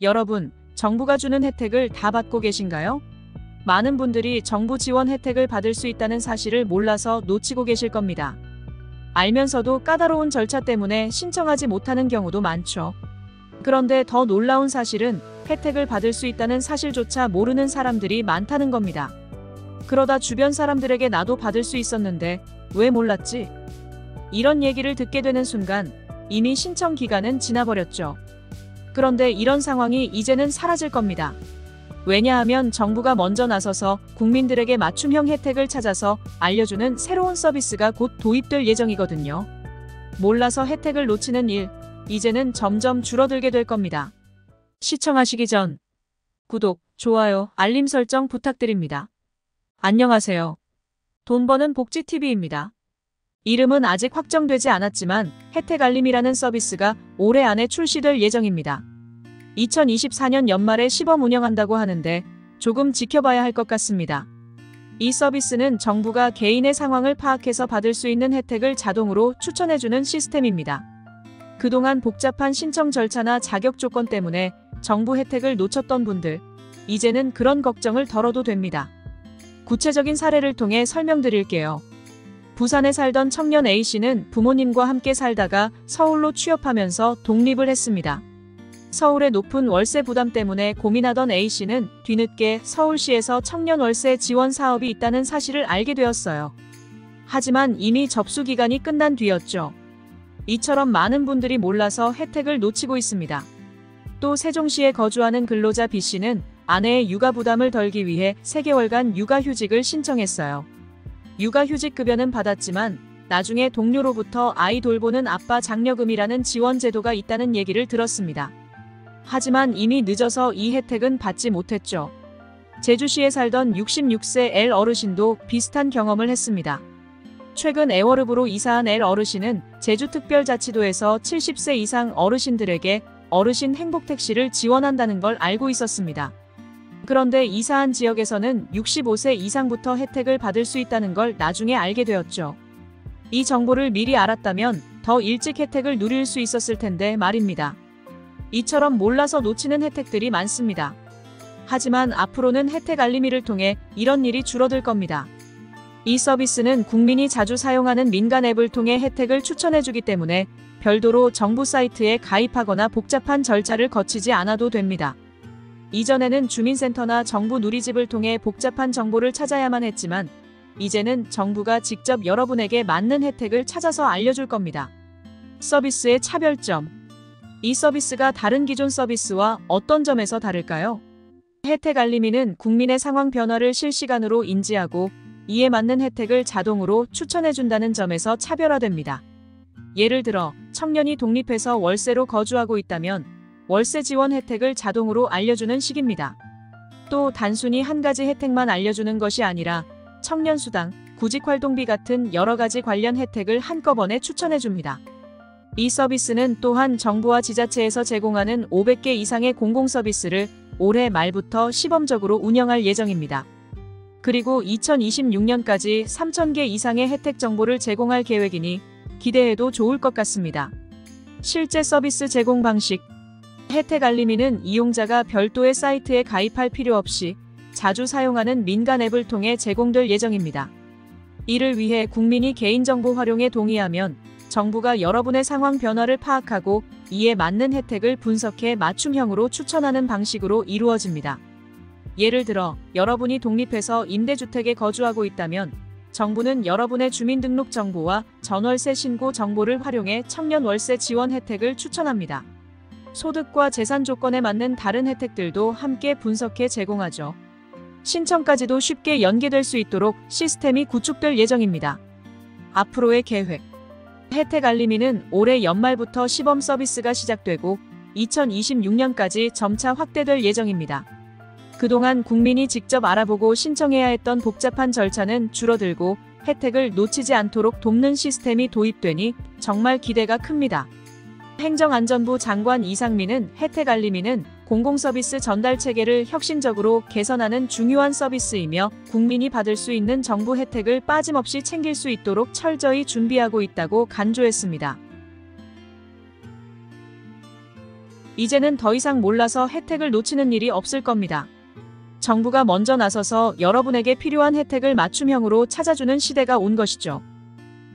여러분, 정부가 주는 혜택을 다 받고 계신가요? 많은 분들이 정부 지원 혜택을 받을 수 있다는 사실을 몰라서 놓치고 계실 겁니다. 알면서도 까다로운 절차 때문에 신청하지 못하는 경우도 많죠. 그런데 더 놀라운 사실은 혜택을 받을 수 있다는 사실조차 모르는 사람들이 많다는 겁니다. 그러다 주변 사람들에게 나도 받을 수 있었는데 왜 몰랐지? 이런 얘기를 듣게 되는 순간 이미 신청 기간은 지나버렸죠. 그런데 이런 상황이 이제는 사라질 겁니다. 왜냐하면 정부가 먼저 나서서 국민들에게 맞춤형 혜택을 찾아서 알려주는 새로운 서비스가 곧 도입될 예정이거든요. 몰라서 혜택을 놓치는 일, 이제는 점점 줄어들게 될 겁니다. 시청하시기 전 구독, 좋아요, 알림 설정 부탁드립니다. 안녕하세요. 돈 버는 복지TV입니다. 이름은 아직 확정되지 않았지만 혜택 알림이라는 서비스가 올해 안에 출시될 예정입니다. 2024년 연말에 시범 운영한다고 하는데 조금 지켜봐야 할 것 같습니다. 이 서비스는 정부가 개인의 상황을 파악해서 받을 수 있는 혜택을 자동으로 추천해주는 시스템입니다. 그동안 복잡한 신청 절차나 자격 조건 때문에 정부 혜택을 놓쳤던 분들, 이제는 그런 걱정을 덜어도 됩니다. 구체적인 사례를 통해 설명드릴게요. 부산에 살던 청년 A씨는 부모님과 함께 살다가 서울로 취업하면서 독립을 했습니다. 서울의 높은 월세 부담 때문에 고민하던 A씨는 뒤늦게 서울시에서 청년 월세 지원 사업이 있다는 사실을 알게 되었어요. 하지만 이미 접수 기간이 끝난 뒤였죠. 이처럼 많은 분들이 몰라서 혜택을 놓치고 있습니다. 또 세종시에 거주하는 근로자 B씨는 아내의 육아 부담을 덜기 위해 3개월간 육아휴직을 신청했어요. 육아휴직 급여는 받았지만 나중에 동료로부터 아이 돌보는 아빠 장려금이라는 지원 제도가 있다는 얘기를 들었습니다. 하지만 이미 늦어서 이 혜택은 받지 못했죠. 제주시에 살던 66세 L 어르신도 비슷한 경험을 했습니다. 최근 애월읍으로 이사한 L 어르신은 제주특별자치도에서 70세 이상 어르신들에게 어르신 행복택시를 지원한다는 걸 알고 있었습니다. 그런데 이사한 지역에서는 65세 이상부터 혜택을 받을 수 있다는 걸 나중에 알게 되었죠. 이 정보를 미리 알았다면 더 일찍 혜택을 누릴 수 있었을 텐데 말입니다. 이처럼 몰라서 놓치는 혜택들이 많습니다. 하지만 앞으로는 혜택 알림이를 통해 이런 일이 줄어들 겁니다. 이 서비스는 국민이 자주 사용하는 민간 앱을 통해 혜택을 추천해주기 때문에 별도로 정부 사이트에 가입하거나 복잡한 절차를 거치지 않아도 됩니다. 이전에는 주민센터나 정부 누리집을 통해 복잡한 정보를 찾아야만 했지만 이제는 정부가 직접 여러분에게 맞는 혜택을 찾아서 알려줄 겁니다. 서비스의 차별점. 이 서비스가 다른 기존 서비스와 어떤 점에서 다를까요? 혜택 알림이는 국민의 상황 변화를 실시간으로 인지하고 이에 맞는 혜택을 자동으로 추천해준다는 점에서 차별화됩니다. 예를 들어 청년이 독립해서 월세로 거주하고 있다면 월세 지원 혜택을 자동으로 알려주는 식입니다. 또 단순히 한 가지 혜택만 알려주는 것이 아니라 청년수당, 구직활동비 같은 여러 가지 관련 혜택을 한꺼번에 추천해줍니다. 이 서비스는 또한 정부와 지자체에서 제공하는 500개 이상의 공공서비스를 올해 말부터 시범적으로 운영할 예정입니다. 그리고 2026년까지 3,000개 이상의 혜택 정보를 제공할 계획이니 기대해도 좋을 것 같습니다. 실제 서비스 제공 방식. 혜택 알림이는 이용자가 별도의 사이트에 가입할 필요 없이 자주 사용하는 민간 앱을 통해 제공될 예정입니다. 이를 위해 국민이 개인정보 활용에 동의하면 정부가 여러분의 상황 변화를 파악하고 이에 맞는 혜택을 분석해 맞춤형으로 추천하는 방식으로 이루어집니다. 예를 들어 여러분이 독립해서 임대주택에 거주하고 있다면 정부는 여러분의 주민등록 정보와 전월세 신고 정보를 활용해 청년 월세 지원 혜택을 추천합니다. 소득과 재산 조건에 맞는 다른 혜택들도 함께 분석해 제공하죠. 신청까지도 쉽게 연계될 수 있도록 시스템이 구축될 예정입니다. 앞으로의 계획. 혜택 알림이는 올해 연말부터 시범 서비스가 시작되고 2026년까지 점차 확대될 예정입니다. 그동안 국민이 직접 알아보고 신청해야 했던 복잡한 절차는 줄어들고 혜택을 놓치지 않도록 돕는 시스템이 도입되니 정말 기대가 큽니다. 행정안전부 장관 이상민은 혜택 알림이는 공공서비스 전달 체계를 혁신적으로 개선하는 중요한 서비스이며 국민이 받을 수 있는 정부 혜택을 빠짐없이 챙길 수 있도록 철저히 준비하고 있다고 간조했습니다. 이제는 더 이상 몰라서 혜택을 놓치는 일이 없을 겁니다. 정부가 먼저 나서서 여러분에게 필요한 혜택을 맞춤형으로 찾아주는 시대가 온 것이죠.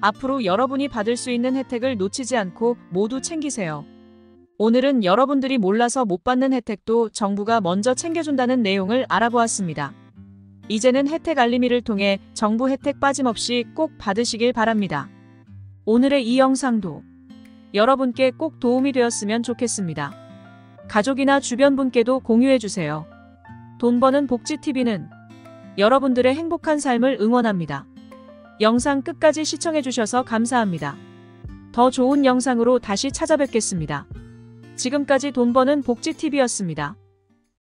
앞으로 여러분이 받을 수 있는 혜택을 놓치지 않고 모두 챙기세요. 오늘은 여러분들이 몰라서 못 받는 혜택도 정부가 먼저 챙겨준다는 내용을 알아보았습니다. 이제는 혜택 알림이를 통해 정부 혜택 빠짐없이 꼭 받으시길 바랍니다. 오늘의 이 영상도 여러분께 꼭 도움이 되었으면 좋겠습니다. 가족이나 주변 분께도 공유해주세요. 돈 버는 복지TV는 여러분들의 행복한 삶을 응원합니다. 영상 끝까지 시청해주셔서 감사합니다. 더 좋은 영상으로 다시 찾아뵙겠습니다. 지금까지 돈 버는 복지TV였습니다.